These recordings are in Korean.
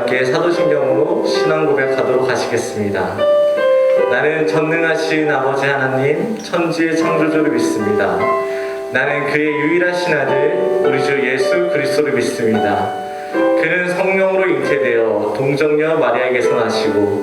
함께 사도신경으로 신앙 고백하도록 하시겠습니다. 나는 전능하신 아버지 하나님, 천지의 창조주를 믿습니다. 나는 그의 유일하신 아들, 우리 주 예수 그리스도를 믿습니다. 그는 성령으로 잉태되어 동정녀 마리아에게서 나시고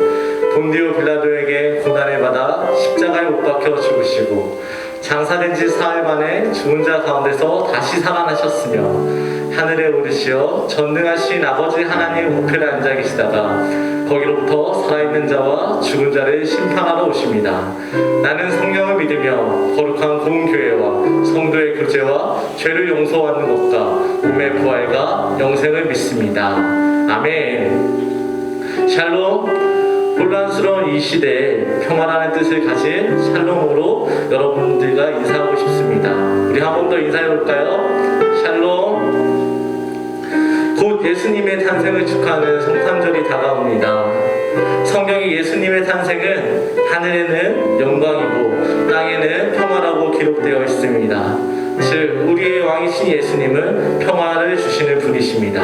본디오 빌라도에게 고난을 받아 십자가에 못 박혀 죽으시고 장사된 지 사흘 만에 죽은 자 가운데서 다시 살아나셨으며 하늘에 오르시어 전능하신 아버지 하나님 우편에 앉아 계시다가 거기로부터 살아있는 자와 죽은 자를 심판하러 오십니다. 나는 성령을 믿으며 거룩한 공교회와 성도의 교제와 죄를 용서받는 것과 몸의 부활과 영생을 믿습니다. 아멘. 샬롬. 혼란스러운 이 시대에 평화라는 뜻을 가진 샬롬으로 여러분들과 인사하고 싶습니다. 우리 한 번 더 인사해 볼까요? 샬롬. 곧 예수님의 탄생을 축하하는 성탄절이 다가옵니다. 성경의 예수님의 탄생은 하늘에는 영광이고 땅에는 평화라고 기록되어 있습니다. 즉 우리의 왕이신 예수님은 평화를 주시는 분이십니다.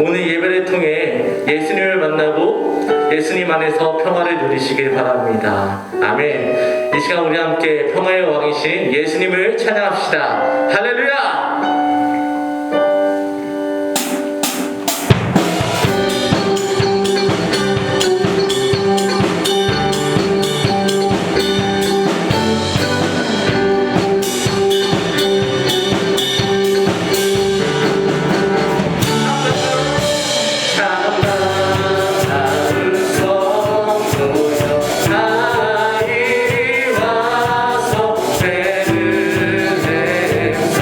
오늘 예배를 통해 예수님을 만나고 예수님 안에서 평화를 누리시길 바랍니다. 아멘. 이 시간 우리 함께 평화의 왕이신 예수님을 찬양합시다. 할렐루야! 나이리 와서 배를 내서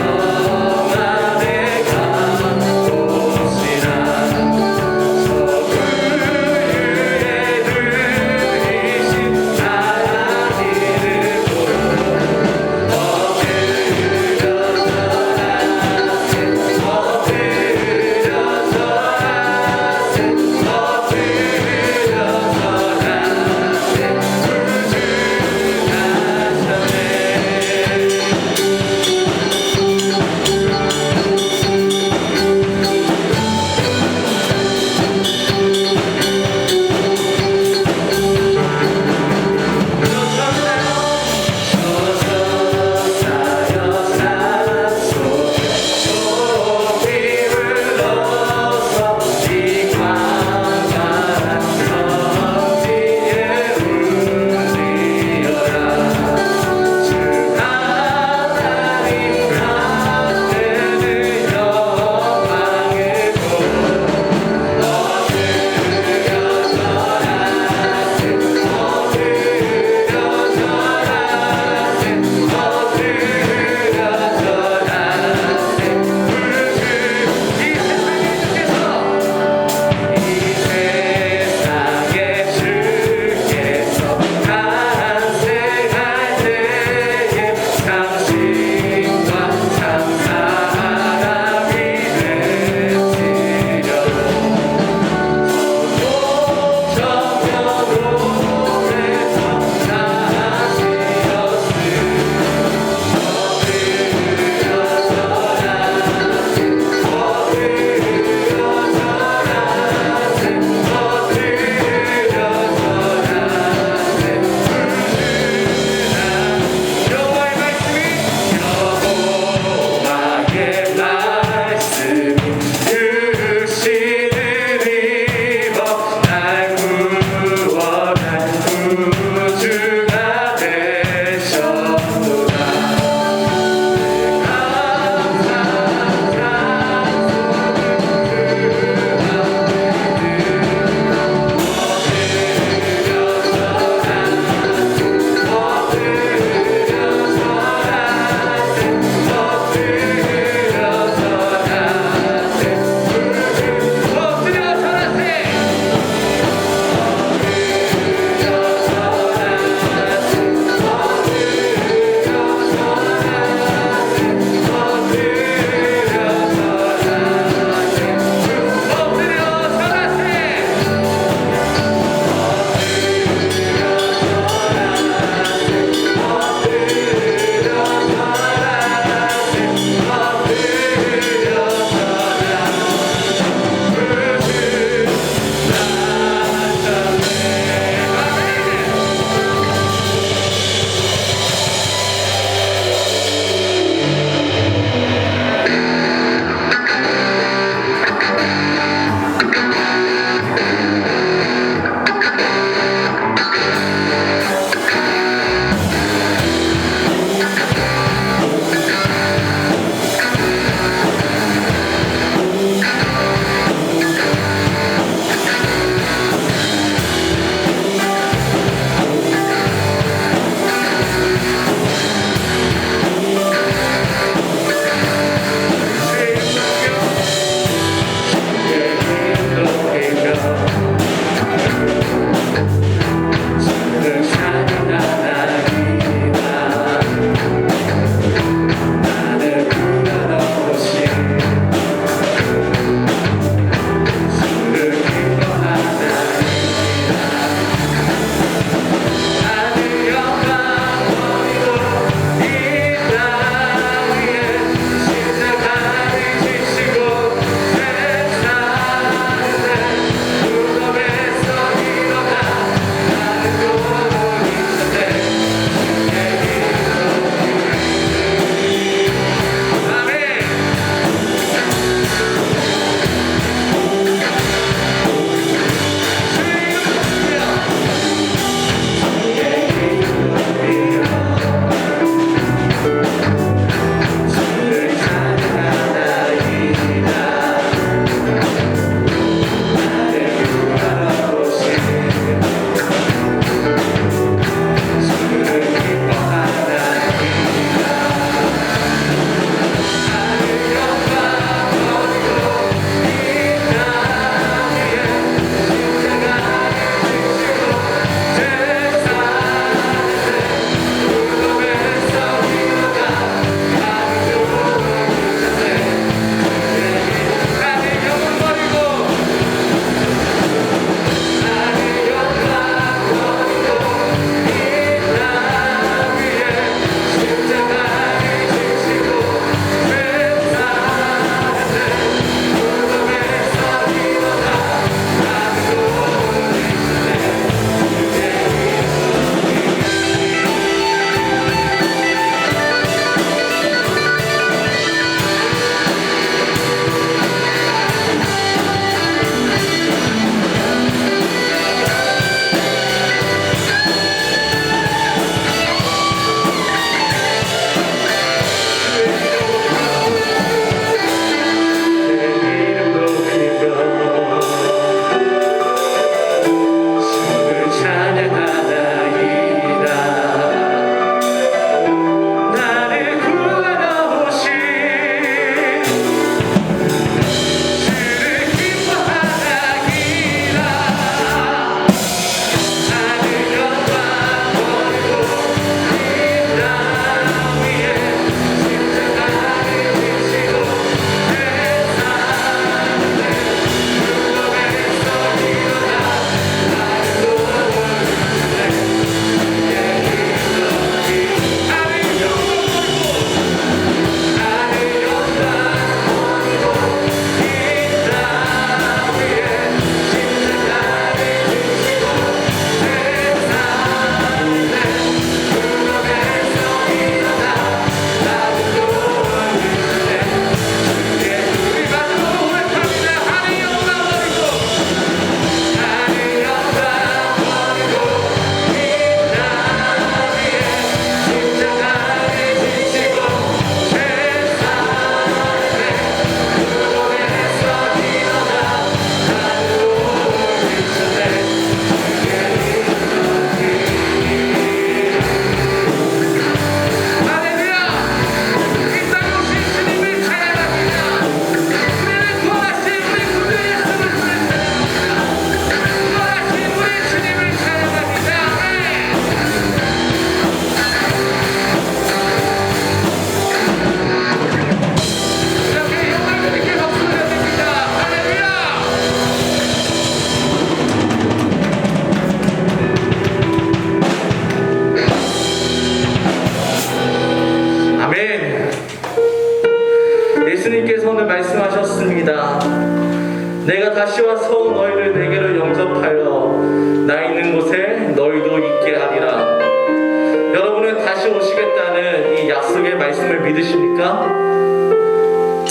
다시 오시겠다는 이 약속의 말씀을 믿으십니까?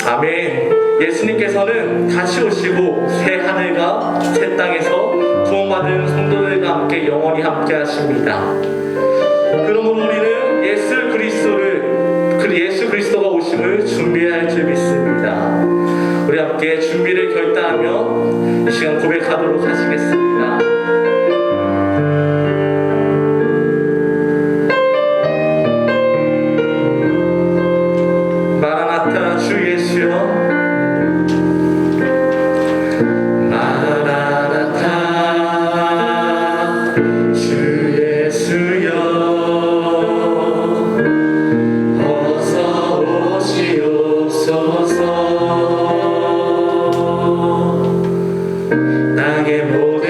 아멘. 예수님께서는 다시 오시고 새 하늘과 새 땅에서 구원받은 성도들과 함께 영원히 함께 하십니다. 그러므로 우리는 예수 그리스도가 오심을 준비해야 할 줄 믿습니다. 우리 함께 준비를 결단하며 이 시간 고백하도록 하시겠습니다. 마라나타 주 예수여, 마라나타 주 예수여, 어서 오시옵소서. 나의 모든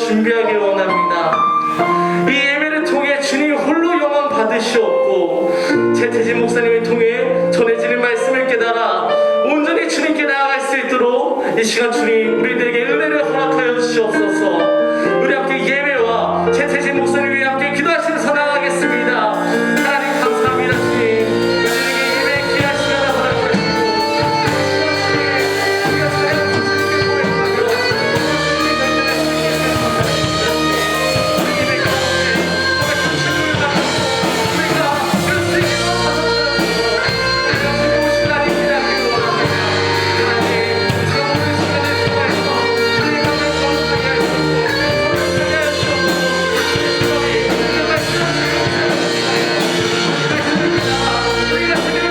준비하길 원합니다. 이 예배를 통해 주님 홀로 영광 받으시옵고 최태진 목사님을 통해 전해지는 말씀을 깨달아 온전히 주님께 나아갈 수 있도록 이 시간 주님 우리들에게 은혜를 허락하여 주시옵소서. 우리 함께 예배와 최태진 목사님이 함께 기도하시면서 나아가겠습니다. 하나님 감사합니다. 주님 우리에게 예배 귀한 시간을 허락하시고 우리가 자연스럽게 고백하며 우리 예배 가운데 정말 감사를 받고 우리가 그리스도의 기도를 받아들여서 우리가 오신 날이 기다리고 원합니다. 하나님 지금 오늘 시간을 통해서 우리 가운데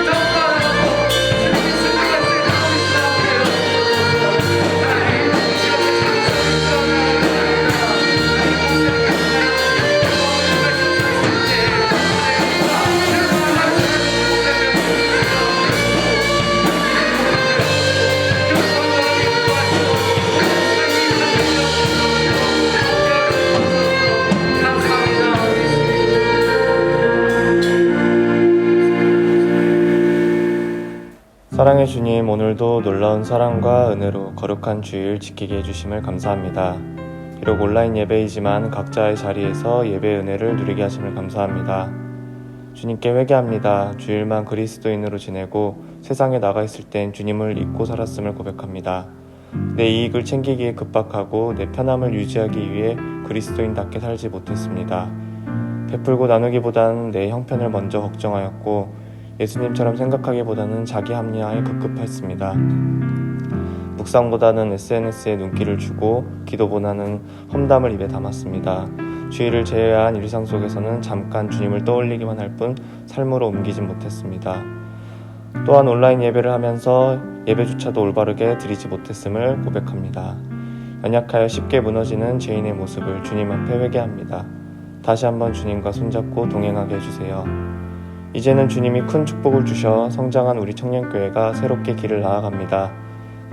거룩하게 하시고 사랑의 주님, 오늘도 놀라운 사랑과 은혜로 거룩한 주일 지키게 해주심을 감사합니다. 비록 온라인 예배이지만 각자의 자리에서 예배의 은혜를 누리게 하심을 감사합니다. 주님께 회개합니다. 주일만 그리스도인으로 지내고 세상에 나가 있을 땐 주님을 잊고 살았음을 고백합니다. 내 이익을 챙기기에 급박하고 내 편함을 유지하기 위해 그리스도인답게 살지 못했습니다. 베풀고 나누기보다는 내 형편을 먼저 걱정하였고 예수님처럼 생각하기보다는 자기 합리화에 급급했습니다. 묵상보다는 SNS에 눈길을 주고 기도보다는 험담을 입에 담았습니다. 주의를 제외한 일상 속에서는 잠깐 주님을 떠올리기만 할 뿐 삶으로 옮기진 못했습니다. 또한 온라인 예배를 하면서 예배조차도 올바르게 드리지 못했음을 고백합니다. 연약하여 쉽게 무너지는 죄인의 모습을 주님 앞에 회개합니다. 다시 한번 주님과 손잡고 동행하게 해주세요. 이제는 주님이 큰 축복을 주셔 성장한 우리 청년교회가 새롭게 길을 나아갑니다.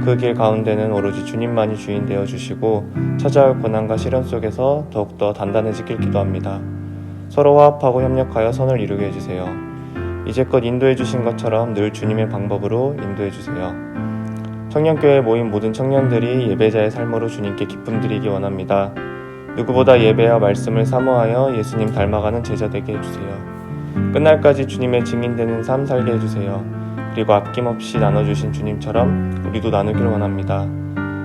그 길 가운데는 오로지 주님만이 주인 되어 주시고 찾아올 고난과 시련 속에서 더욱더 단단해지길 기도합니다. 서로 화합하고 협력하여 선을 이루게 해주세요. 이제껏 인도해 주신 것처럼 늘 주님의 방법으로 인도해 주세요. 청년교회에 모인 모든 청년들이 예배자의 삶으로 주님께 기쁨 드리기 원합니다. 누구보다 예배와 말씀을 사모하여 예수님 닮아가는 제자 되게 해주세요. 끝날까지 주님의 증인되는 삶 살게 해주세요. 그리고 아낌없이 나눠주신 주님처럼 우리도 나누길 원합니다.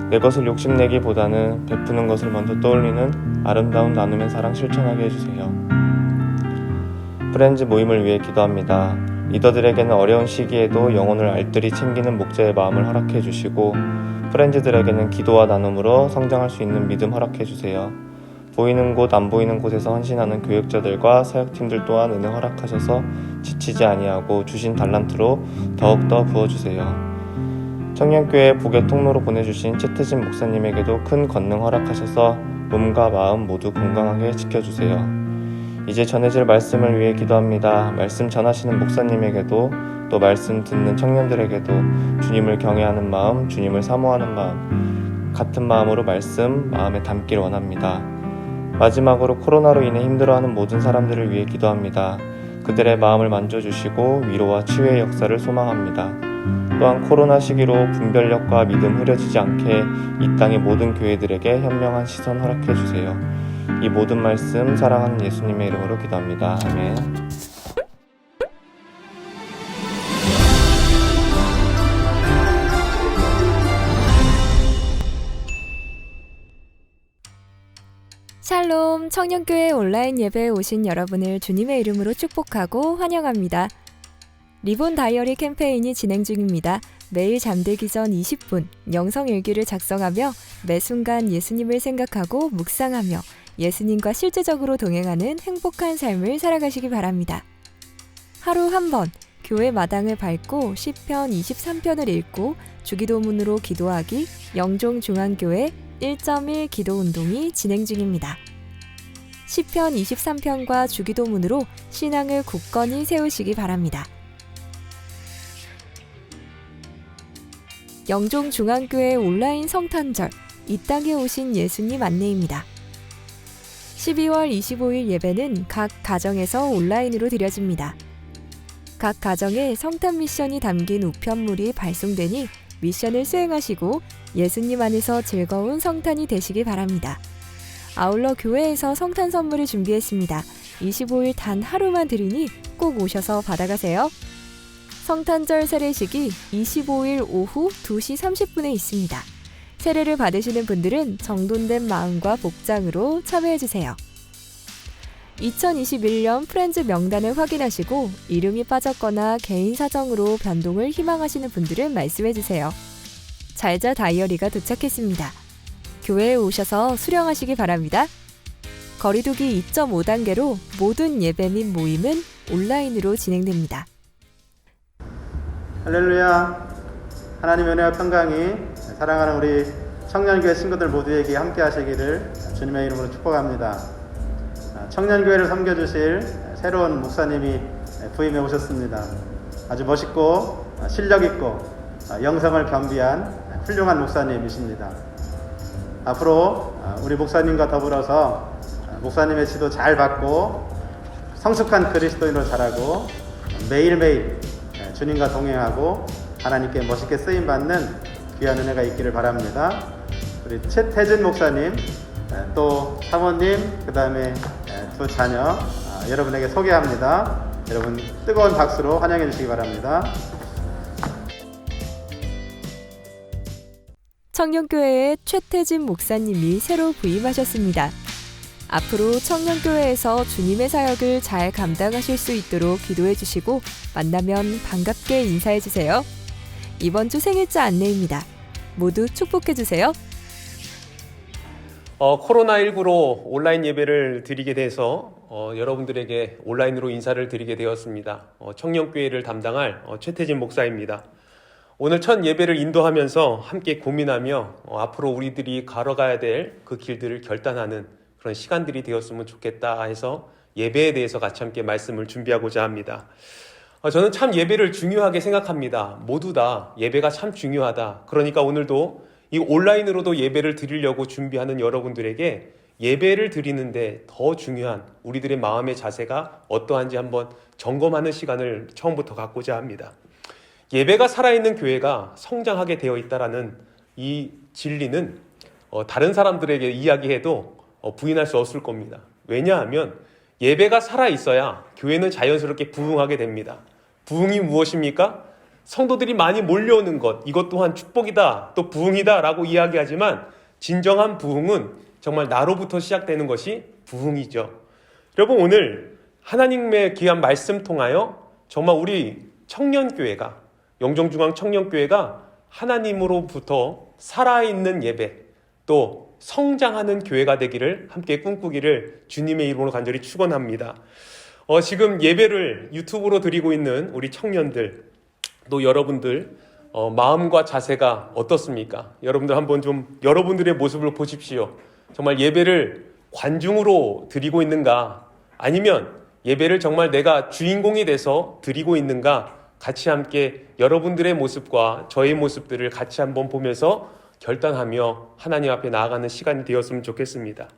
내 것을 욕심내기보다는 베푸는 것을 먼저 떠올리는 아름다운 나눔의 사랑 실천하게 해주세요. 프렌즈 모임을 위해 기도합니다. 리더들에게는 어려운 시기에도 영혼을 알뜰히 챙기는 목자의 마음을 허락해 주시고 프렌즈들에게는 기도와 나눔으로 성장할 수 있는 믿음 허락해 주세요. 보이는 곳 안 보이는 곳에서 헌신하는 교육자들과 사역팀들 또한 은혜 허락하셔서 지치지 아니하고 주신 달란트로 더욱더 부어주세요. 청년교회 복의 통로로 보내주신 최태진 목사님에게도 큰 권능 허락하셔서 몸과 마음 모두 건강하게 지켜주세요. 이제 전해질 말씀을 위해 기도합니다. 말씀 전하시는 목사님에게도 또 말씀 듣는 청년들에게도 주님을 경외하는 마음, 주님을 사모하는 마음, 같은 마음으로 말씀 마음에 담길 원합니다. 마지막으로 코로나로 인해 힘들어하는 모든 사람들을 위해 기도합니다. 그들의 마음을 만져주시고 위로와 치유의 역사를 소망합니다. 또한 코로나 시기로 분별력과 믿음 흐려지지 않게 이 땅의 모든 교회들에게 현명한 시선 허락해 주세요. 이 모든 말씀 사랑하는 예수님의 이름으로 기도합니다. 아멘. 샬롬, 청년교회 온라인 예배에 오신 여러분을 주님의 이름으로 축복하고 환영합니다. 리본 다이어리 캠페인이 진행 중입니다. 매일 잠들기 전 20분 영성일기를 작성하며 매 순간 예수님을 생각하고 묵상하며 예수님과 실제적으로 동행하는 행복한 삶을 살아가시기 바랍니다. 하루 한 번 교회 마당을 밟고 시편 23편을 읽고 주기도문으로 기도하기 영종중앙교회 1.1 기도운동이 진행 중입니다. 시편 23편과 주기도문으로 신앙을 굳건히 세우시기 바랍니다. 영종중앙교회 온라인 성탄절 이 땅에 오신 예수님 안내입니다. 12월 25일 예배는 각 가정에서 온라인으로 드려집니다. 각 가정에 성탄 미션이 담긴 우편물이 발송되니 미션을 수행하시고 예수님 안에서 즐거운 성탄이 되시기 바랍니다. 아울러 교회에서 성탄 선물을 준비했습니다. 25일 단 하루만 드리니 꼭 오셔서 받아가세요. 성탄절 세례식이 25일 오후 2시 30분에 있습니다. 세례를 받으시는 분들은 정돈된 마음과 복장으로 참여해주세요. 2021년 프렌즈 명단을 확인하시고 이름이 빠졌거나 개인 사정으로 변동을 희망하시는 분들은 말씀해주세요. 잘자 다이어리가 도착했습니다. 교회에 오셔서 수령하시기 바랍니다. 거리두기 2.5단계로 모든 예배 및 모임은 온라인으로 진행됩니다. 할렐루야. 하나님의 은혜와 평강이 사랑하는 우리 청년교회 친구들 모두에게 함께 하시기를 주님의 이름으로 축복합니다. 청년교회를 섬겨주실 새로운 목사님이 부임해 오셨습니다. 아주 멋있고 실력있고 영성을 겸비한 훌륭한 목사님이십니다. 앞으로 우리 목사님과 더불어서 목사님의 지도 잘 받고 성숙한 그리스도인으로 자라고 매일매일 주님과 동행하고 하나님께 멋있게 쓰임받는 귀한 은혜가 있기를 바랍니다. 우리 최태진 목사님, 또 사모님, 그 다음에 두 자녀 여러분에게 소개합니다. 여러분 뜨거운 박수로 환영해 주시기 바랍니다. 청년교회에 최태진 목사님이 새로 부임하셨습니다. 앞으로 청년교회에서 주님의 사역을 잘 감당하실 수 있도록 기도해 주시고 만나면 반갑게 인사해 주세요. 이번 주 생일자 안내입니다. 모두 축복해 주세요. 코로나19로 온라인 예배를 드리게 돼서 여러분들에게 온라인으로 인사를 드리게 되었습니다. 청년교회를 담당할 최태진 목사입니다. 오늘 첫 예배를 인도하면서 함께 고민하며 앞으로 우리들이 걸어가야 될 그 길들을 결단하는 그런 시간들이 되었으면 좋겠다 해서 예배에 대해서 같이 함께 말씀을 준비하고자 합니다. 저는 참 예배를 중요하게 생각합니다. 모두 다 예배가 참 중요하다. 그러니까 오늘도 이 온라인으로도 예배를 드리려고 준비하는 여러분들에게 예배를 드리는데 더 중요한 우리들의 마음의 자세가 어떠한지 한번 점검하는 시간을 처음부터 갖고자 합니다. 예배가 살아있는 교회가 성장하게 되어 있다라는 이 진리는 다른 사람들에게 이야기해도 부인할 수 없을 겁니다. 왜냐하면 예배가 살아있어야 교회는 자연스럽게 부흥하게 됩니다. 부흥이 무엇입니까? 성도들이 많이 몰려오는 것, 이것 또한 축복이다, 또 부흥이다 라고 이야기하지만 진정한 부흥은 정말 나로부터 시작되는 것이 부흥이죠. 여러분, 오늘 하나님의 귀한 말씀 통하여 정말 우리 청년교회가, 영종중앙 청년교회가 하나님으로부터 살아있는 예배, 또 성장하는 교회가 되기를 함께 꿈꾸기를 주님의 이름으로 간절히 축원합니다. 지금 예배를 유튜브로 드리고 있는 우리 청년들, 또 여러분들 마음과 자세가 어떻습니까? 여러분들 한번 좀 여러분들의 모습을 보십시오. 정말 예배를 관중으로 드리고 있는가? 아니면 예배를 정말 내가 주인공이 돼서 드리고 있는가? 같이 함께 여러분들의 모습과 저의 모습들을 같이 한번 보면서 결단하며 하나님 앞에 나아가는 시간이 되었으면 좋겠습니다.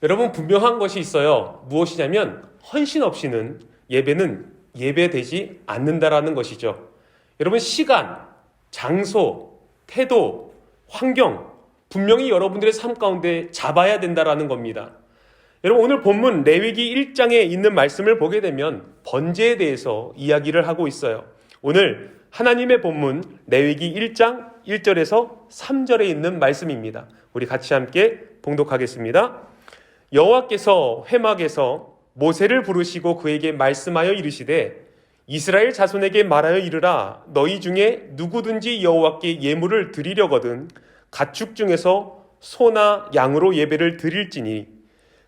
여러분, 분명한 것이 있어요. 무엇이냐면 헌신 없이는 예배는 예배되지 않는다라는 것이죠. 여러분, 시간, 장소, 태도, 환경 분명히 여러분들의 삶 가운데 잡아야 된다라는 겁니다. 여러분, 오늘 본문 레위기 1장에 있는 말씀을 보게 되면 번제에 대해서 이야기를 하고 있어요. 오늘 하나님의 본문 레위기 1장 1절에서 3절에 있는 말씀입니다. 우리 같이 함께 봉독하겠습니다. 여호와께서 회막에서 모세를 부르시고 그에게 말씀하여 이르시되 이스라엘 자손에게 말하여 이르라. 너희 중에 누구든지 여호와께 예물을 드리려거든 가축 중에서 소나 양으로 예배를 드릴지니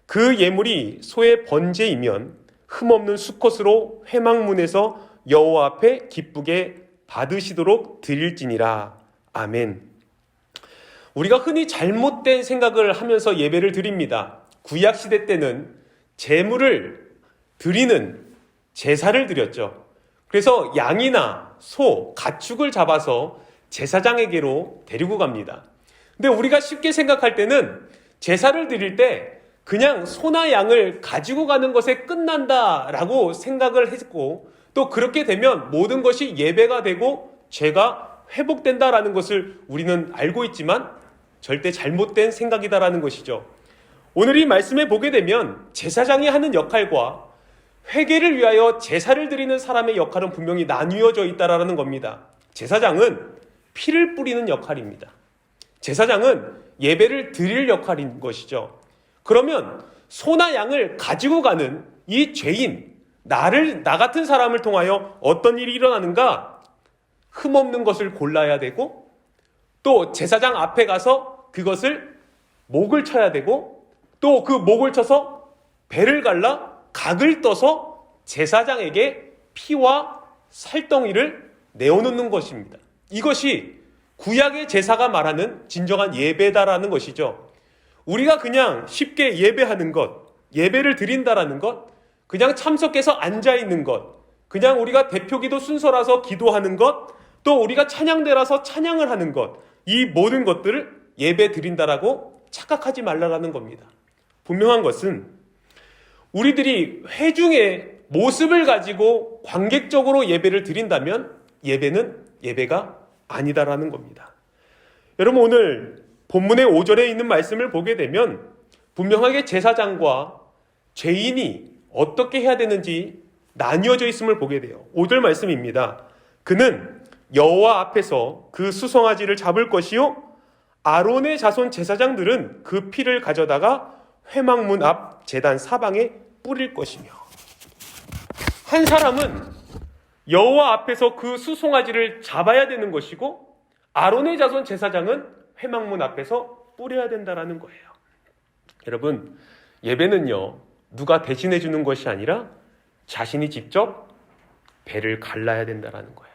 그 예물이 소의 번제이면 흠없는 수컷으로 회막문에서 여호와 앞에 기쁘게 받으시도록 드릴지니라. 아멘. 우리가 흔히 잘못된 생각을 하면서 예배를 드립니다. 구약시대 때는 제물을 드리는 제사를 드렸죠. 그래서 양이나 소, 가축을 잡아서 제사장에게로 데리고 갑니다. 근데 우리가 쉽게 생각할 때는 제사를 드릴 때 그냥 소나 양을 가지고 가는 것에 끝난다라고 생각을 했고, 또 그렇게 되면 모든 것이 예배가 되고 죄가 회복된다라는 것을 우리는 알고 있지만 절대 잘못된 생각이다라는 것이죠. 오늘 이 말씀에 보게 되면 제사장이 하는 역할과 회개를 위하여 제사를 드리는 사람의 역할은 분명히 나뉘어져 있다라는 겁니다. 제사장은 피를 뿌리는 역할입니다. 제사장은 예배를 드릴 역할인 것이죠. 그러면 소나 양을 가지고 가는 이 죄인, 나 같은 사람을 통하여 어떤 일이 일어나는가? 흠없는 것을 골라야 되고, 또 제사장 앞에 가서 그것을 목을 쳐야 되고, 또 그 목을 쳐서 배를 갈라 각을 떠서 제사장에게 피와 살덩이를 내어놓는 것입니다. 이것이 구약의 제사가 말하는 진정한 예배다라는 것이죠. 우리가 그냥 쉽게 예배하는 것, 예배를 드린다라는 것, 그냥 참석해서 앉아있는 것, 그냥 우리가 대표기도 순서라서 기도하는 것, 또 우리가 찬양대라서 찬양을 하는 것, 이 모든 것들을 예배 드린다라고 착각하지 말라라는 겁니다. 분명한 것은 우리들이 회중의 모습을 가지고 관객적으로 예배를 드린다면 예배는 예배가 아니다라는 겁니다. 여러분, 오늘 본문의 5절에 있는 말씀을 보게 되면 분명하게 제사장과 죄인이 어떻게 해야 되는지 나뉘어져 있음을 보게 돼요. 5절 말씀입니다. 그는 여호와 앞에서 그 수송아지를 잡을 것이요, 아론의 자손 제사장들은 그 피를 가져다가 회막문 앞 제단 사방에 뿌릴 것이며. 한 사람은 여호와 앞에서 그 수송아지를 잡아야 되는 것이고, 아론의 자손 제사장은 회막문 앞에서 뿌려야 된다라는 거예요. 여러분, 예배는요, 누가 대신해 주는 것이 아니라 자신이 직접 배를 갈라야 된다라는 거예요.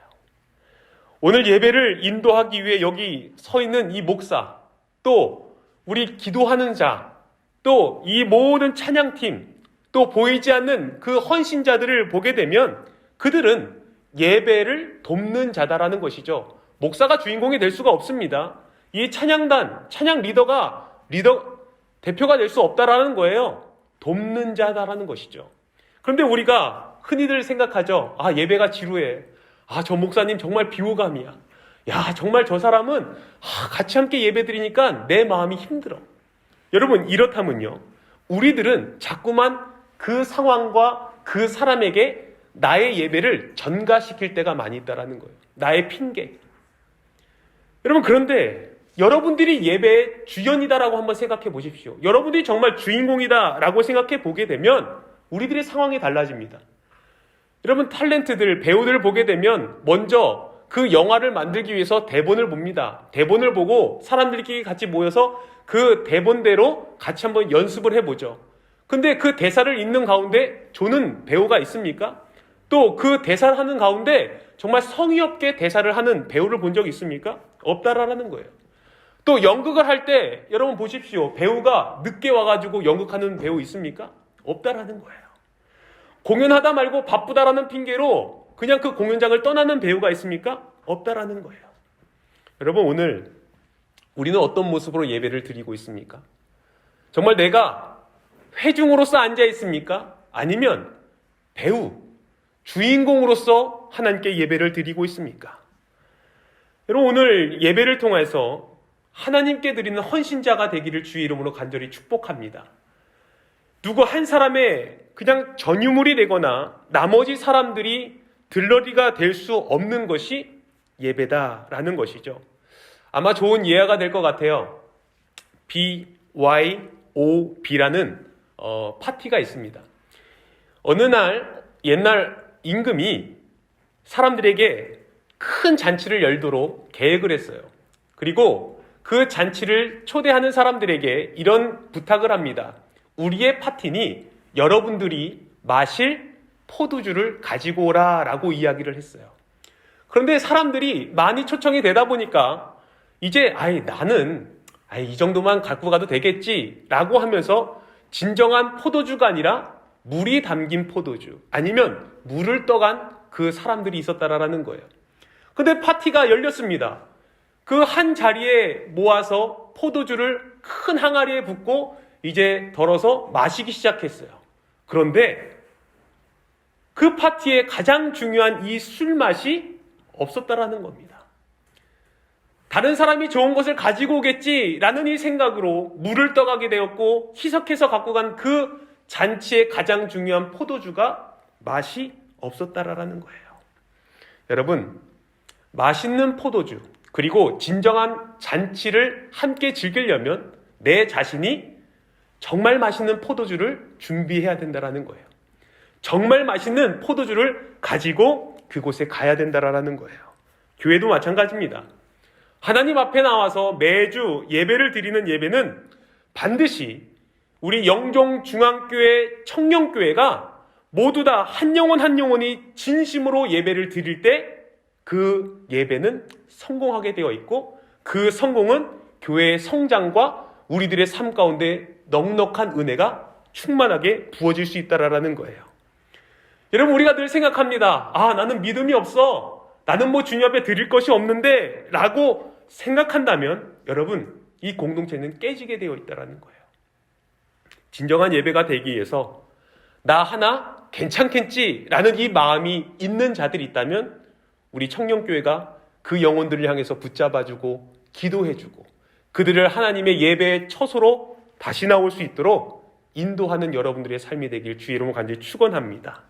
오늘 예배를 인도하기 위해 여기 서 있는 이 목사, 또 우리 기도하는 자, 또 이 모든 찬양팀, 또 보이지 않는 그 헌신자들을 보게 되면 그들은 예배를 돕는 자다라는 것이죠. 목사가 주인공이 될 수가 없습니다. 이 찬양단, 찬양 대표가 될 수 없다라는 거예요. 돕는 자다라는 것이죠. 그런데 우리가 흔히들 생각하죠. 아, 예배가 지루해. 아, 저 목사님 정말 비호감이야. 야, 정말 저 사람은 같이 함께 예배 드리니까 내 마음이 힘들어. 여러분, 이렇다면요, 우리들은 자꾸만 그 상황과 그 사람에게 나의 예배를 전가시킬 때가 많이 있다라는 거예요. 나의 핑계. 여러분, 그런데 여러분들이 예배의 주연이다라고 한번 생각해 보십시오. 여러분들이 정말 주인공이다라고 생각해 보게 되면 우리들의 상황이 달라집니다. 여러분, 탤런트들, 배우들을 보게 되면 먼저 그 영화를 만들기 위해서 대본을 봅니다. 대본을 보고 사람들끼리 같이 모여서 그 대본대로 같이 한번 연습을 해보죠. 근데 그 대사를 읽는 가운데 조는 배우가 있습니까? 또 그 대사를 하는 가운데 정말 성의 없게 대사를 하는 배우를 본 적이 있습니까? 없다라는 거예요. 또 연극을 할 때 여러분 보십시오. 배우가 늦게 와가지고 연극하는 배우 있습니까? 없다라는 거예요. 공연하다 말고 바쁘다라는 핑계로 그냥 그 공연장을 떠나는 배우가 있습니까? 없다라는 거예요. 여러분, 오늘 우리는 어떤 모습으로 예배를 드리고 있습니까? 정말 내가 회중으로서 앉아 있습니까? 아니면 배우, 주인공으로서 하나님께 예배를 드리고 있습니까? 여러분, 오늘 예배를 통해서 하나님께 드리는 헌신자가 되기를 주의 이름으로 간절히 축복합니다. 누구 한 사람의 그냥 전유물이 되거나 나머지 사람들이 들러리가 될 수 없는 것이 예배다라는 것이죠. 아마 좋은 예화가 될 것 같아요. BYOB라는 파티가 있습니다. 어느 날 옛날 임금이 사람들에게 큰 잔치를 열도록 계획을 했어요. 그리고 그 잔치를 초대하는 사람들에게 이런 부탁을 합니다. 우리의 파티니 여러분들이 마실 포도주를 가지고 오라 라고 이야기를 했어요. 그런데 사람들이 많이 초청이 되다 보니까 이제 나는 이 정도만 갖고 가도 되겠지 라고 하면서 진정한 포도주가 아니라 물이 담긴 포도주, 아니면 물을 떠간 그 사람들이 있었다라는 거예요. 근데 파티가 열렸습니다. 그 한 자리에 모아서 포도주를 큰 항아리에 붓고 이제 덜어서 마시기 시작했어요. 그런데 그 파티에 가장 중요한 이 술맛이 없었다라는 겁니다. 다른 사람이 좋은 것을 가지고 오겠지라는 이 생각으로 물을 떠가게 되었고, 희석해서 갖고 간 그 잔치의 가장 중요한 포도주가 맛이 없었다라는 거예요. 여러분, 맛있는 포도주, 그리고 진정한 잔치를 함께 즐기려면 내 자신이 정말 맛있는 포도주를 준비해야 된다라는 거예요. 정말 맛있는 포도주를 가지고 그곳에 가야 된다라는 거예요. 교회도 마찬가지입니다. 하나님 앞에 나와서 매주 예배를 드리는 예배는 반드시 우리 영종중앙교회 청년교회가 모두 다 한 영혼 한 영혼이 진심으로 예배를 드릴 때 그 예배는 성공하게 되어 있고, 그 성공은 교회의 성장과 우리들의 삶 가운데 넉넉한 은혜가 충만하게 부어질 수 있다라는 거예요. 여러분, 우리가 늘 생각합니다. 나는 믿음이 없어. 나는 주님 앞에 드릴 것이 없는데 라고 생각한다면 여러분, 이 공동체는 깨지게 되어 있다라는 거예요. 진정한 예배가 되기 위해서 나 하나 괜찮겠지라는 이 마음이 있는 자들이 있다면 우리 청년교회가 그 영혼들을 향해서 붙잡아주고 기도해주고 그들을 하나님의 예배의 처소로 다시 나올 수 있도록 인도하는 여러분들의 삶이 되길 주의 이름으로 간절히 축원합니다.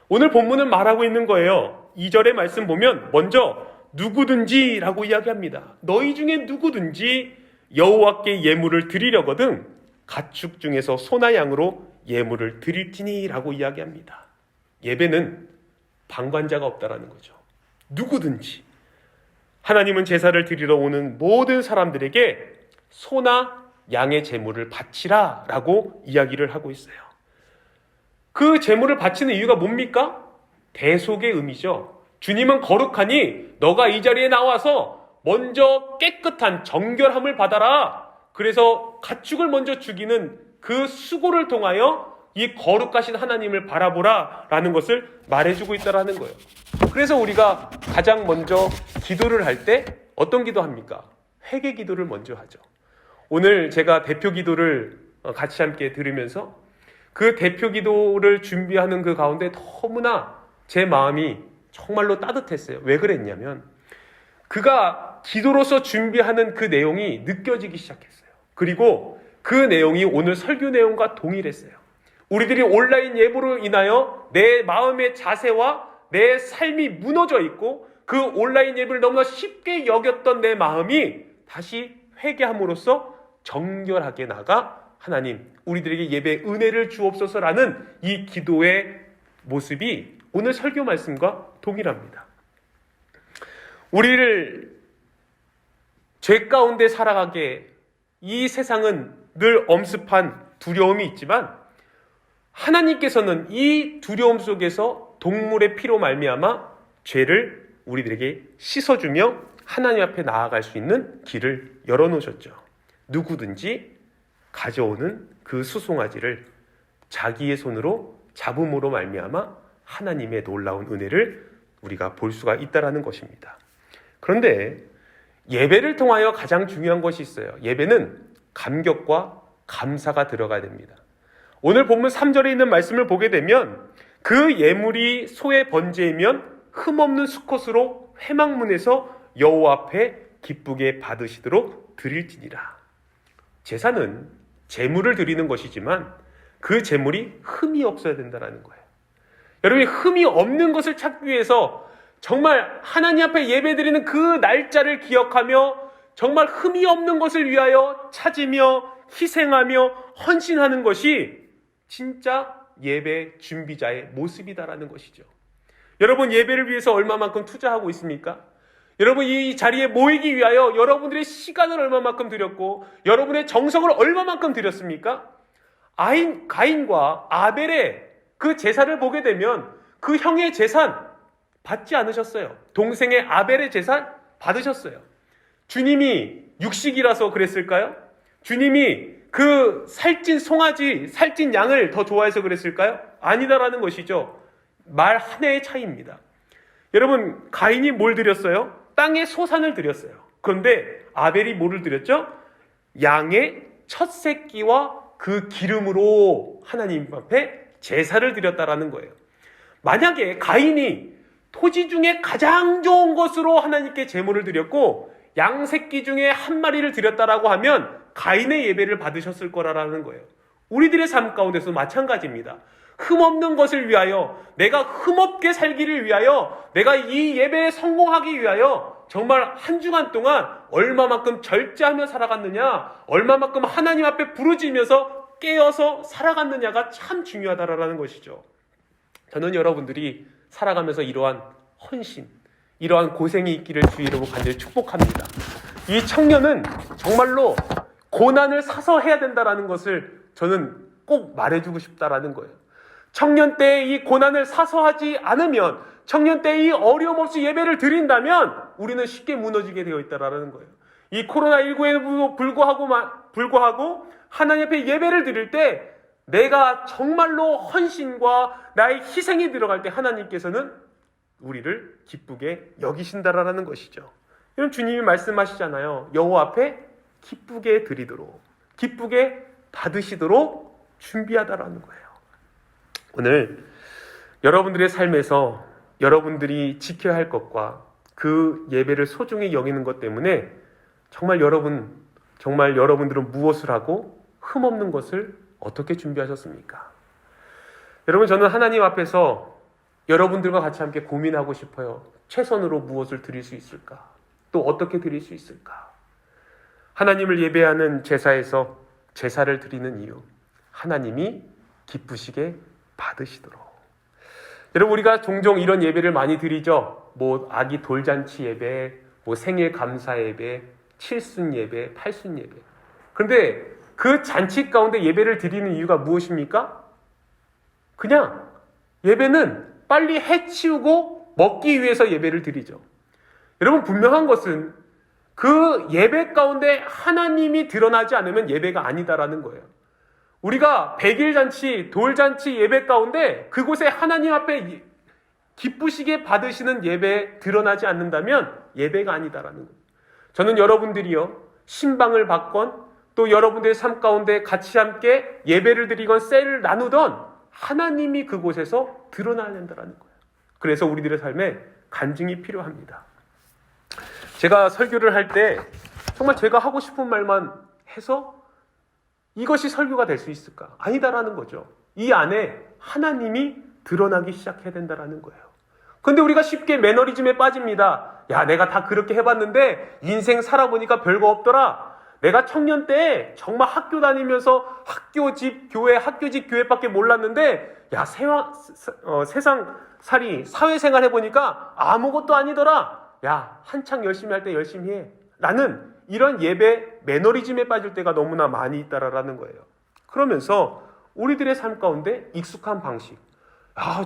오늘 본문은 말하고 있는 거예요. 2절의 말씀 보면 먼저 누구든지 라고 이야기합니다. 너희 중에 누구든지 여호와께 예물을 드리려거든 가축 중에서 소나 양으로 예물을 드릴지니 라고 이야기합니다. 예배는 방관자가 없다라는 거죠. 누구든지 하나님은 제사를 드리러 오는 모든 사람들에게 소나 양의 제물을 바치라 라고 이야기를 하고 있어요. 그 제물을 바치는 이유가 뭡니까? 대속의 의미죠. 주님은 거룩하니 너가 이 자리에 나와서 먼저 깨끗한 정결함을 받아라. 그래서 가축을 먼저 죽이는 그 수고를 통하여 이 거룩하신 하나님을 바라보라 라는 것을 말해주고 있다는 거예요. 그래서 우리가 가장 먼저 기도를 할 때 어떤 기도 합니까? 회개 기도를 먼저 하죠. 오늘 제가 대표 기도를 같이 함께 들으면서 그 대표 기도를 준비하는 그 가운데 너무나 제 마음이 정말로 따뜻했어요. 왜 그랬냐면 그가 기도로서 준비하는 그 내용이 느껴지기 시작했어요. 그리고 그 내용이 오늘 설교 내용과 동일했어요. 우리들이 온라인 예보로 인하여 내 마음의 자세와 내 삶이 무너져 있고 그 온라인 예배를 너무나 쉽게 여겼던 내 마음이 다시 회개함으로써 정결하게 나가 하나님 우리들에게 예배 은혜를 주옵소서라는 이 기도의 모습이 오늘 설교 말씀과 동일합니다. 우리를 죄 가운데 살아가게 이 세상은 늘 엄습한 두려움이 있지만 하나님께서는 이 두려움 속에서 동물의 피로 말미암아 죄를 우리들에게 씻어주며 하나님 앞에 나아갈 수 있는 길을 열어놓으셨죠. 누구든지 가져오는 그 수송아지를 자기의 손으로 잡음으로 말미암아 하나님의 놀라운 은혜를 우리가 볼 수가 있다는 것입니다. 그런데 예배를 통하여 가장 중요한 것이 있어요. 예배는 감격과 감사가 들어가야 됩니다. 오늘 본문 3절에 있는 말씀을 보게 되면 그 예물이 소의 번제이면 흠없는 수컷으로 회막문에서 여호와 앞에 기쁘게 받으시도록 드릴지니라. 제사는 제물을 드리는 것이지만 그 제물이 흠이 없어야 된다는 거예요. 여러분이 흠이 없는 것을 찾기 위해서 정말 하나님 앞에 예배드리는 그 날짜를 기억하며 정말 흠이 없는 것을 위하여 찾으며 희생하며 헌신하는 것이 진짜 예배 준비자의 모습이다라는 것이죠. 여러분 예배를 위해서 얼마만큼 투자하고 있습니까? 여러분 이 자리에 모이기 위하여 여러분들의 시간을 얼마만큼 드렸고 여러분의 정성을 얼마만큼 드렸습니까? 가인과 아벨의 그 제사를 보게 되면 그 형의 재산 받지 않으셨어요. 동생의 아벨의 재산 받으셨어요. 주님이 육식이라서 그랬을까요? 주님이 그 살찐 송아지, 살찐 양을 더 좋아해서 그랬을까요? 아니다라는 것이죠. 말 한 해의 차이입니다. 여러분 가인이 뭘 드렸어요? 땅의 소산을 드렸어요. 그런데 아벨이 뭐를 드렸죠? 양의 첫 새끼와 그 기름으로 하나님 앞에 제사를 드렸다라는 거예요. 만약에 가인이 토지 중에 가장 좋은 것으로 하나님께 제물을 드렸고 양새끼 중에 한 마리를 드렸다라고 하면 가인의 예배를 받으셨을 거라는 거예요. 우리들의 삶 가운데서 마찬가지입니다. 흠없는 것을 위하여, 내가 흠없게 살기를 위하여, 내가 이 예배에 성공하기 위하여 정말 한 주간 동안 얼마만큼 절제하며 살아갔느냐, 얼마만큼 하나님 앞에 부르짖으면서 깨어서 살아갔느냐가 참 중요하다라는 것이죠. 저는 여러분들이 살아가면서 이러한 헌신, 이러한 고생이 있기를 주 이름으로 간절히 축복합니다. 이 청년은 정말로 고난을 사서 해야 된다라는 것을 저는 꼭 말해주고 싶다라는 거예요. 청년 때에 이 고난을 사서 하지 않으면, 청년 때에 이 어려움 없이 예배를 드린다면 우리는 쉽게 무너지게 되어 있다라는 거예요. 이 코로나19에도 불구하고 하나님 앞에 예배를 드릴 때 내가 정말로 헌신과 나의 희생이 들어갈 때 하나님께서는 우리를 기쁘게 여기신다라는 것이죠. 이런 주님이 말씀하시잖아요. 여호와 앞에 기쁘게 드리도록, 기쁘게 받으시도록 준비하다라는 거예요. 오늘 여러분들의 삶에서 여러분들이 지켜야 할 것과 그 예배를 소중히 여기는 것 때문에 정말 여러분들은 무엇을 하고 흠없는 것을 어떻게 준비하셨습니까? 여러분, 저는 하나님 앞에서 여러분들과 같이 함께 고민하고 싶어요. 최선으로 무엇을 드릴 수 있을까? 또 어떻게 드릴 수 있을까? 하나님을 예배하는 제사에서 제사를 드리는 이유, 하나님이 기쁘시게 받으시도록. 여러분, 우리가 종종 이런 예배를 많이 드리죠. 아기 돌잔치 예배, 생일 감사 예배, 칠순 예배, 팔순 예배. 그런데 그 잔치 가운데 예배를 드리는 이유가 무엇입니까? 그냥 예배는 빨리 해치우고 먹기 위해서 예배를 드리죠. 여러분, 분명한 것은 그 예배 가운데 하나님이 드러나지 않으면 예배가 아니다라는 거예요. 우리가 백일잔치, 돌잔치 예배 가운데 그곳에 하나님 앞에 기쁘시게 받으시는 예배에 드러나지 않는다면 예배가 아니다라는 거예요. 저는 여러분들이요, 신방을 받건 또 여러분들의 삶 가운데 같이 함께 예배를 드리건 셀을 나누던 하나님이 그곳에서 드러나야 된다는 거예요. 그래서 우리들의 삶에 간증이 필요합니다. 제가 설교를 할 때 정말 제가 하고 싶은 말만 해서 이것이 설교가 될 수 있을까? 아니다라는 거죠. 이 안에 하나님이 드러나기 시작해야 된다라는 거예요. 근데 우리가 쉽게 매너리즘에 빠집니다. 야, 내가 다 그렇게 해봤는데 인생 살아보니까 별거 없더라. 내가 청년 때 정말 학교 다니면서 학교 집 교회밖에 몰랐는데 야, 세상 살이 사회생활 해보니까 아무것도 아니더라. 야, 한창 열심히 할 때 열심히 해. 라는 이런 예배 매너리즘에 빠질 때가 너무나 많이 있다라는 거예요. 그러면서 우리들의 삶 가운데 익숙한 방식,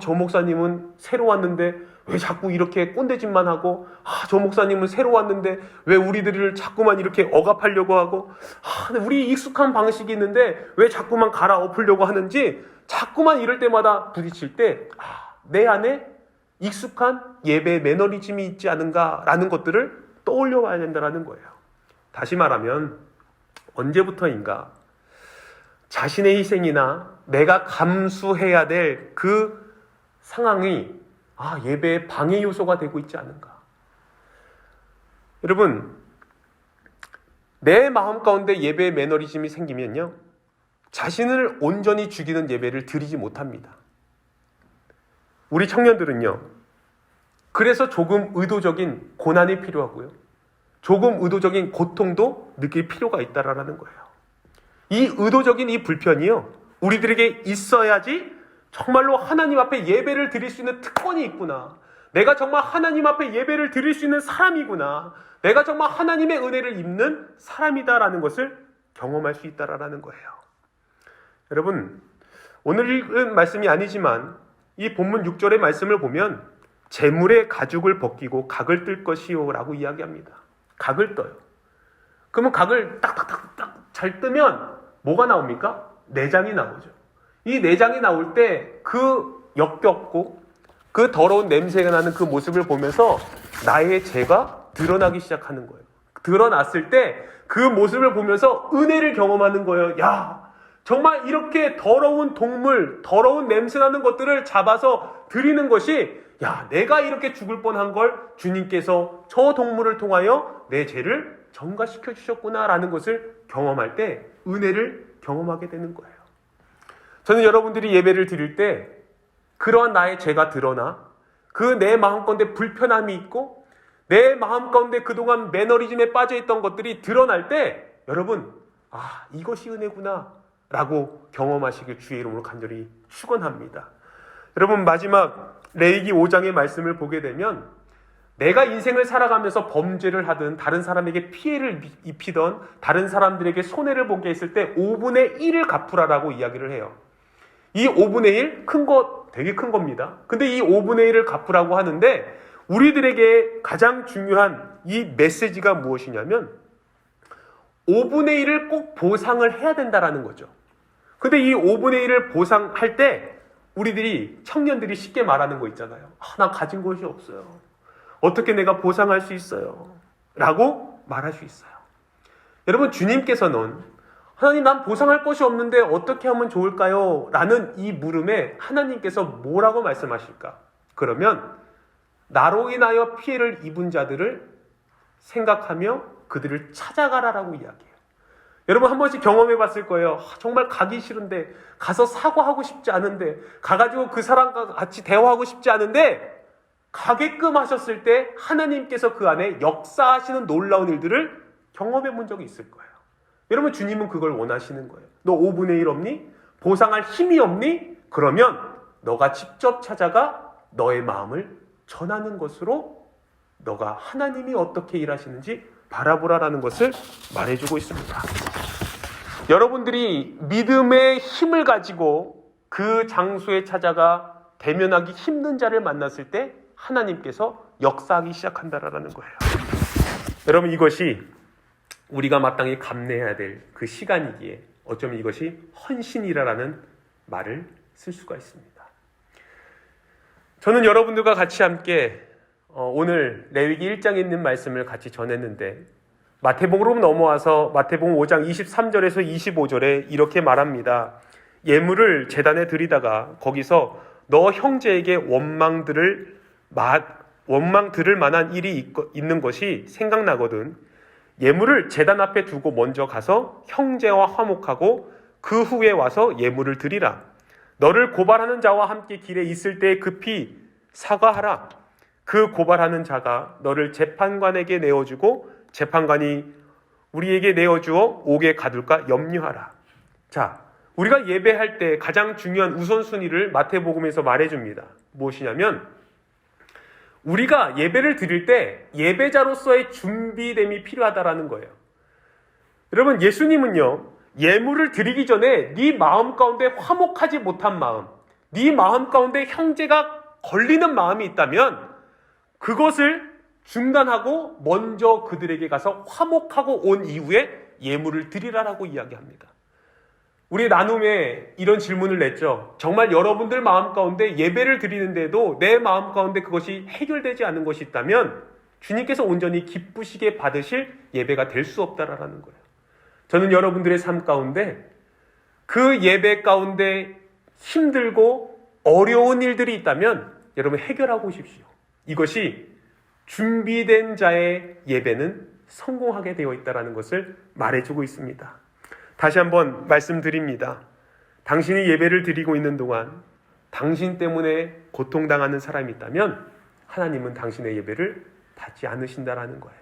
저 목사님은 새로 왔는데 왜 자꾸 이렇게 꼰대짓만 하고, 저 목사님은 새로 왔는데 왜 우리들을 자꾸만 이렇게 억압하려고 하고, 우리 익숙한 방식이 있는데 왜 자꾸만 갈아엎으려고 하는지, 자꾸만 이럴 때마다 부딪힐 때 내 안에 익숙한 예배 매너리즘이 있지 않은가라는 것들을 떠올려 봐야 된다는 거예요. 다시 말하면 언제부터인가 자신의 희생이나 내가 감수해야 될 그 상황이 예배의 방해 요소가 되고 있지 않은가. 여러분, 내 마음 가운데 예배의 매너리즘이 생기면요, 자신을 온전히 죽이는 예배를 드리지 못합니다. 우리 청년들은요, 그래서 조금 의도적인 고난이 필요하고요, 조금 의도적인 고통도 느낄 필요가 있다라는 거예요. 이 의도적인 이 불편이요, 우리들에게 있어야지 정말로 하나님 앞에 예배를 드릴 수 있는 특권이 있구나. 내가 정말 하나님 앞에 예배를 드릴 수 있는 사람이구나. 내가 정말 하나님의 은혜를 입는 사람이다라는 것을 경험할 수 있다라는 거예요. 여러분, 오늘 읽은 말씀이 아니지만 이 본문 6절의 말씀을 보면 재물의 가죽을 벗기고 각을 뜰 것이요 라고 이야기합니다. 각을 떠요. 그러면 각을 딱딱딱딱 잘 뜨면 뭐가 나옵니까? 내장이 나오죠. 이 내장이 나올 때 그 역겹고 그 더러운 냄새가 나는 그 모습을 보면서 나의 죄가 드러나기 시작하는 거예요. 드러났을 때 그 모습을 보면서 은혜를 경험하는 거예요. 야, 정말 이렇게 더러운 동물, 더러운 냄새나는 것들을 잡아서 드리는 것이, 야, 내가 이렇게 죽을 뻔한 걸 주님께서 저 동물을 통하여 내 죄를 전가시켜 주셨구나라는 것을 경험할 때 은혜를 경험하게 되는 거예요. 저는 여러분들이 예배를 드릴 때 그러한 나의 죄가 드러나 그 내 마음 가운데 불편함이 있고 내 마음 가운데 그동안 매너리즘에 빠져있던 것들이 드러날 때 여러분, 아, 이것이 은혜구나 라고 경험하시길 주의 이름으로 간절히 축원합니다. 여러분, 마지막 레위기 5장의 말씀을 보게 되면 내가 인생을 살아가면서 범죄를 하든 다른 사람에게 피해를 입히던 다른 사람들에게 손해를 보게 했을 때 5분의 1을 갚으라라고 이야기를 해요. 이 5분의 1, 큰 거, 되게 큰 겁니다. 근데 이 5분의 1을 갚으라고 하는데 우리들에게 가장 중요한 이 메시지가 무엇이냐면 5분의 1을 꼭 보상을 해야 된다라는 거죠. 근데 이 5분의 1을 보상할 때 우리들이, 청년들이 쉽게 말하는 거 있잖아요. 아, 난 가진 것이 없어요. 어떻게 내가 보상할 수 있어요? 라고 말할 수 있어요. 여러분, 주님께서는 하나님, 난 보상할 것이 없는데 어떻게 하면 좋을까요? 라는 이 물음에 하나님께서 뭐라고 말씀하실까? 그러면 나로 인하여 피해를 입은 자들을 생각하며 그들을 찾아가라라고 이야기해요. 여러분, 한 번씩 경험해 봤을 거예요. 정말 가기 싫은데, 가서 사과하고 싶지 않은데, 가가지고 그 사람과 같이 대화하고 싶지 않은데 가게끔 하셨을 때 하나님께서 그 안에 역사하시는 놀라운 일들을 경험해 본 적이 있을 거예요. 여러분, 주님은 그걸 원하시는 거예요. 너 5분의 1 없니? 보상할 힘이 없니? 그러면 너가 직접 찾아가 너의 마음을 전하는 것으로 너가 하나님이 어떻게 일하시는지 바라보라라는 것을 말해주고 있습니다. 여러분들이 믿음의 힘을 가지고 그 장소에 찾아가 대면하기 힘든 자를 만났을 때 하나님께서 역사하기 시작한다라는 거예요. 여러분, 이것이 우리가 마땅히 감내해야 될 그 시간이기에 어쩌면 이것이 헌신이라는 말을 쓸 수가 있습니다. 저는 여러분들과 같이 함께 오늘 레위기 1장에 있는 말씀을 같이 전했는데 마태복음으로 넘어와서 마태복음 5장 23절에서 25절에 이렇게 말합니다. 예물을 제단에 드리다가 거기서 너 형제에게 원망 들을 만한 일이 있는 것이 생각나거든 예물을 제단 앞에 두고 먼저 가서 형제와 화목하고 그 후에 와서 예물을 드리라. 너를 고발하는 자와 함께 길에 있을 때 급히 사과하라. 그 고발하는 자가 너를 재판관에게 내어주고 재판관이 우리에게 내어주어 옥에 가둘까 염려하라. 자, 우리가 예배할 때 가장 중요한 우선순위를 마태복음에서 말해줍니다. 무엇이냐면 우리가 예배를 드릴 때 예배자로서의 준비됨이 필요하다라는 거예요. 여러분, 예수님은요, 예물을 드리기 전에 네 마음 가운데 화목하지 못한 마음, 네 마음 가운데 형제가 걸리는 마음이 있다면 그것을 중단하고 먼저 그들에게 가서 화목하고 온 이후에 예물을 드리라라고 이야기합니다. 우리 나눔에 이런 질문을 냈죠. 정말 여러분들 마음 가운데 예배를 드리는데도 내 마음 가운데 그것이 해결되지 않은 것이 있다면 주님께서 온전히 기쁘시게 받으실 예배가 될 수 없다라는 거예요. 저는 여러분들의 삶 가운데 그 예배 가운데 힘들고 어려운 일들이 있다면 여러분 해결하고 오십시오. 이것이 준비된 자의 예배는 성공하게 되어 있다는 것을 말해주고 있습니다. 다시 한번 말씀드립니다. 당신이 예배를 드리고 있는 동안 당신 때문에 고통당하는 사람이 있다면 하나님은 당신의 예배를 받지 않으신다라는 거예요.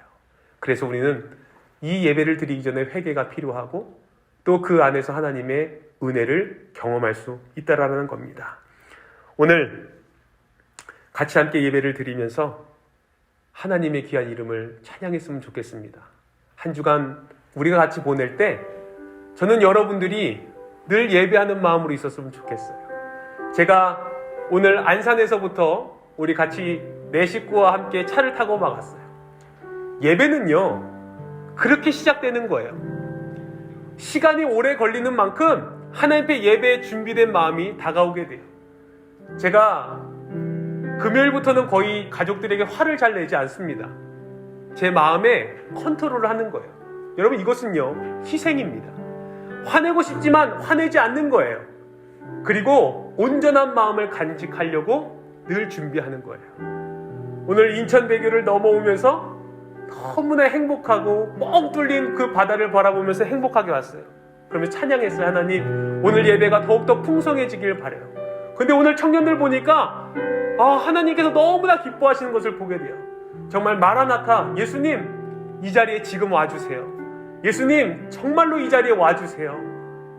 그래서 우리는 이 예배를 드리기 전에 회개가 필요하고 또 그 안에서 하나님의 은혜를 경험할 수 있다라는 겁니다. 오늘 같이 함께 예배를 드리면서 하나님의 귀한 이름을 찬양했으면 좋겠습니다. 한 주간 우리가 같이 보낼 때 저는 여러분들이 늘 예배하는 마음으로 있었으면 좋겠어요. 제가 오늘 안산에서부터 우리 같이 내 식구와 함께 차를 타고 막 왔어요. 예배는요, 그렇게 시작되는 거예요. 시간이 오래 걸리는 만큼 하나님 앞에 예배에 준비된 마음이 다가오게 돼요. 제가 금요일부터는 거의 가족들에게 화를 잘 내지 않습니다. 제 마음에 컨트롤을 하는 거예요. 여러분, 이것은요 희생입니다. 화내고 싶지만 화내지 않는 거예요. 그리고 온전한 마음을 간직하려고 늘 준비하는 거예요. 오늘 인천대교를 넘어오면서 너무나 행복하고 뻥 뚫린 그 바다를 바라보면서 행복하게 왔어요. 그러면 찬양했어요. 하나님, 오늘 예배가 더욱더 풍성해지길 바라요. 근데 오늘 청년들 보니까 하나님께서 너무나 기뻐하시는 것을 보게 돼요. 정말 마라나타, 예수님 이 자리에 지금 와주세요. 예수님 정말로 이 자리에 와주세요.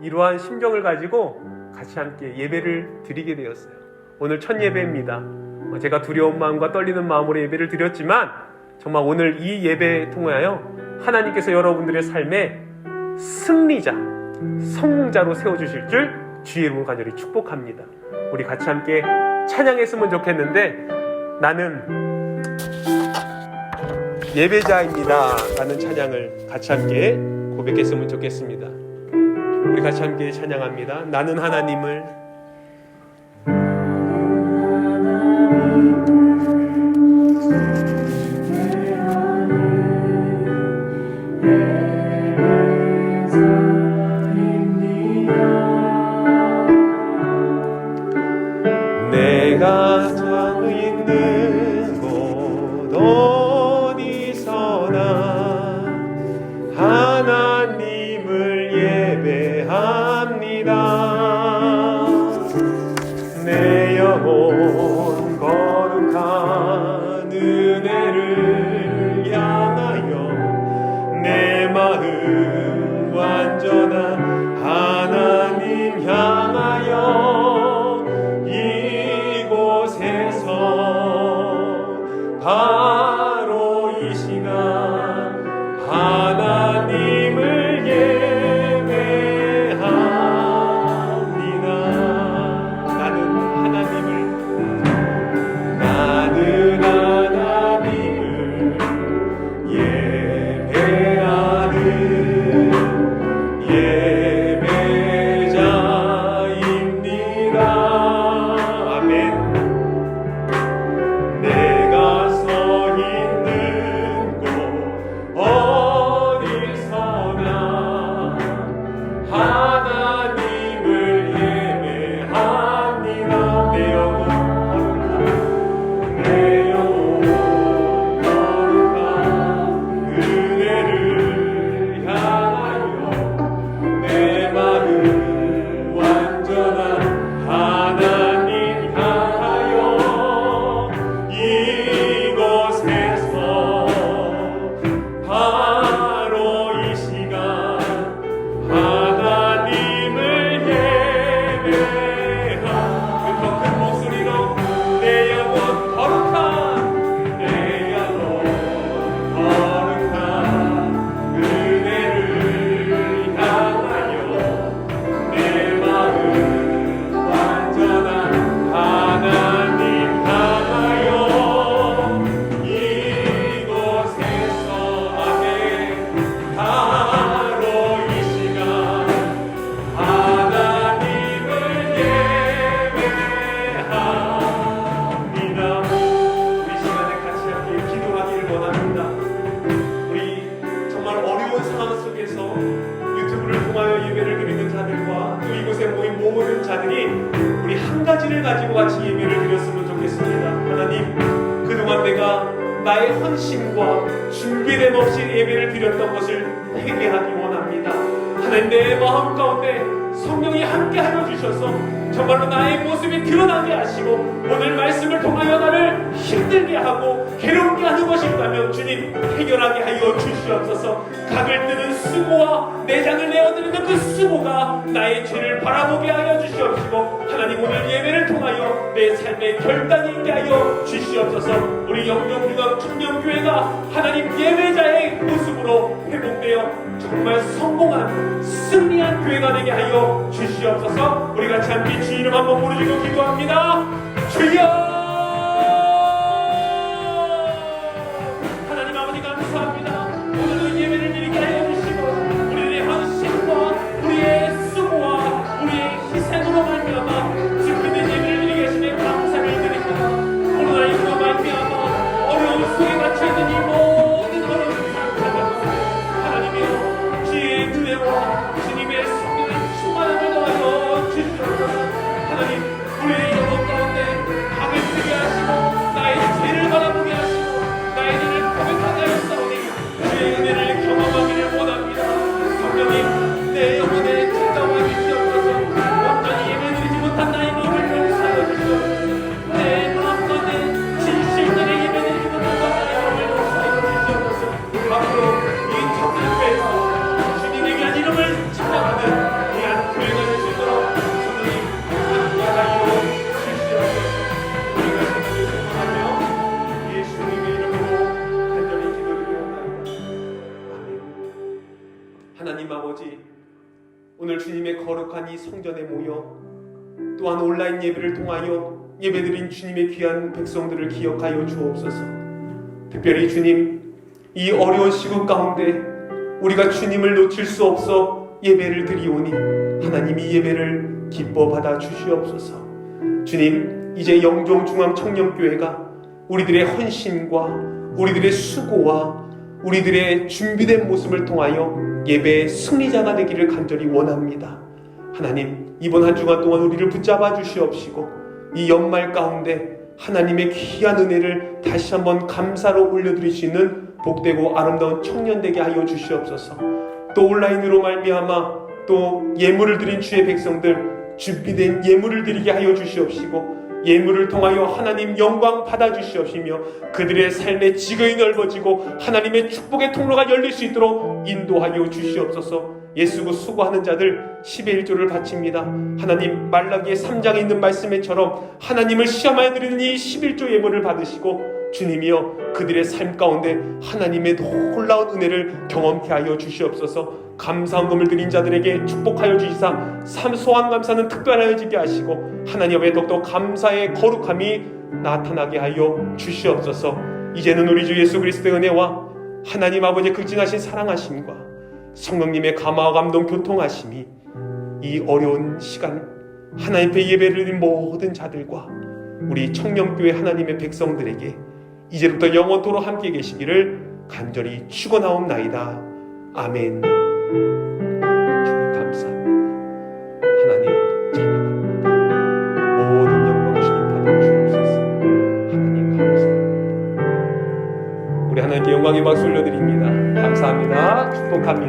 이러한 심정을 가지고 같이 함께 예배를 드리게 되었어요. 오늘 첫 예배입니다. 제가 두려운 마음과 떨리는 마음으로 예배를 드렸지만 정말 오늘 이 예배에 통하여 하나님께서 여러분들의 삶에 승리자, 성공자로 세워주실 줄 주의 이름으로 간절히 축복합니다. 우리 같이 함께 찬양했으면 좋겠는데, 나는 예배자입니다 라는 찬양을 같이 함께 고백했으면 좋겠습니다. 우리 같이 함께 찬양합니다. 나는 하나님을 내가 서 있는 곳 어디서나 하나님을 예배합니다. 내 영혼 거룩한 은혜를 향하여 내 마음 완전한 하나님 향하여 바로 이 시간 하나님을 예배합니다. 나는 하나님을 예배하는 예배자입니다. 아멘. 내가 서 있는 곳 어디서나 하나님을 예배합니다. 내 영혼 거룩한 은혜를 향하여 내 마음 완전한 하나님 향하여 이곳에서 바로 이 시간 하나님을 예배하. 더 큰 목소리로 내 영혼 거룩한 은혜를 향하여 내 마음 완전한 하나님 향하여 이곳에서 아멘. 바로 이 시간 하나님을 예배합니다. 우리 시간에 같이 함께 기도하기를 원합니다. 우리 정말 어려운 상황 속에서 유튜브를 통하여 예배를 드리는 자들과 또 이곳에 모인 모든 자들이 우리 한 가지를 가지고 같이 예배를 드렸으면 좋겠습니다. 하나님, 그동안 내가 나의 헌신과 준비됨 없이 예배를 드렸던 것을 회개하기 원합니다. 하나님, 내 마음 가운데 성령이 함께하여 주셔서 정말로 나의 모습이 드러나게 하시고 오늘 말씀을 통하여 나를 힘들게 하고 괴롭게 하는 것이 있다면 주님 해결하게 하여 주시옵소서. 각을 뜨는 수고와 내장을 내어드리는 그 수고가 나의 죄를 바라보게 하여 주시옵시고 하나님, 오늘 예배를 통하여 내 삶의 결단이 있게 하여 주시옵소서. 우리 영영중앙 청년교회가 하나님 예배자의 모습으로 회복되어 정말 성공한 승리한 교회가 되게 하여 주시옵소서. 우리 같이 함께 주 이름 한번 부르짖고 기도합니다. 주여! 하나님 아버지 감사합니다. 오늘도 예배를 드리게 하여 주시고 우리의 헌신과 우리의 수고와 우리의 희생으로 말미암아 지금의 예배를 드리게 하시니 감사를 드립니다. 코로나19로 말미암아 어려운 속에 갇혀있는 이 모든 어려운 하나님이여, 주의 은혜와 주님의 성령 거룩한 이 성전에 모여 또한 온라인 예배를 통하여 예배드린 주님의 귀한 백성들을 기억하여 주옵소서. 특별히 주님, 이 어려운 시국 가운데 우리가 주님을 놓칠 수 없어 예배를 드리오니 하나님 이 예배를 기뻐 받아 주시옵소서. 주님, 이제 영종 중앙 청년교회가 우리들의 헌신과 우리들의 수고와 우리들의 준비된 모습을 통하여 예배의 승리자가 되기를 간절히 원합니다. 하나님, 이번 한 주간 동안 우리를 붙잡아 주시옵시고 이 연말 가운데 하나님의 귀한 은혜를 다시 한번 감사로 올려드릴 수 있는 복되고 아름다운 청년 되게 하여 주시옵소서. 또 온라인으로 말미암아 또 예물을 드린 주의 백성들 준비된 예물을 드리게 하여 주시옵시고 예물을 통하여 하나님 영광 받아 주시옵시며 그들의 삶의 지경이 넓어지고 하나님의 축복의 통로가 열릴 수 있도록 인도하여 주시옵소서. 예수고 수고하는 자들 10의 1조를 바칩니다. 하나님, 말라기의 3장에 있는 말씀처럼 하나님을 시험하여 드리는 이 11조 예물을 받으시고 주님이여 그들의 삶 가운데 하나님의 놀라운 은혜를 경험케 하여 주시옵소서. 감사헌금을 드린 자들에게 축복하여 주시사 소원 감사는 특별하여지게 하시고 하나님 앞에 더욱더 감사의 거룩함이 나타나게 하여 주시옵소서. 이제는 우리 주 예수 그리스도의 은혜와 하나님 아버지의 극진하신 사랑하심과 성령님의 감화와 감동 교통하심이 이 어려운 시간 하나님 앞에 예배를 드린 모든 자들과 우리 청년교회 하나님의 백성들에게 이제부터 영원토록 함께 계시기를 간절히 축원하옵나이다. 아멘. 주님 감사합니다. 하나님 찬양합니다. 모든 영광 주님 받아 주옵소서. 하나님 감사합니다. 우리 하나님께 영광의 박수 올려드립니다. 감사합니다. 축복합니다.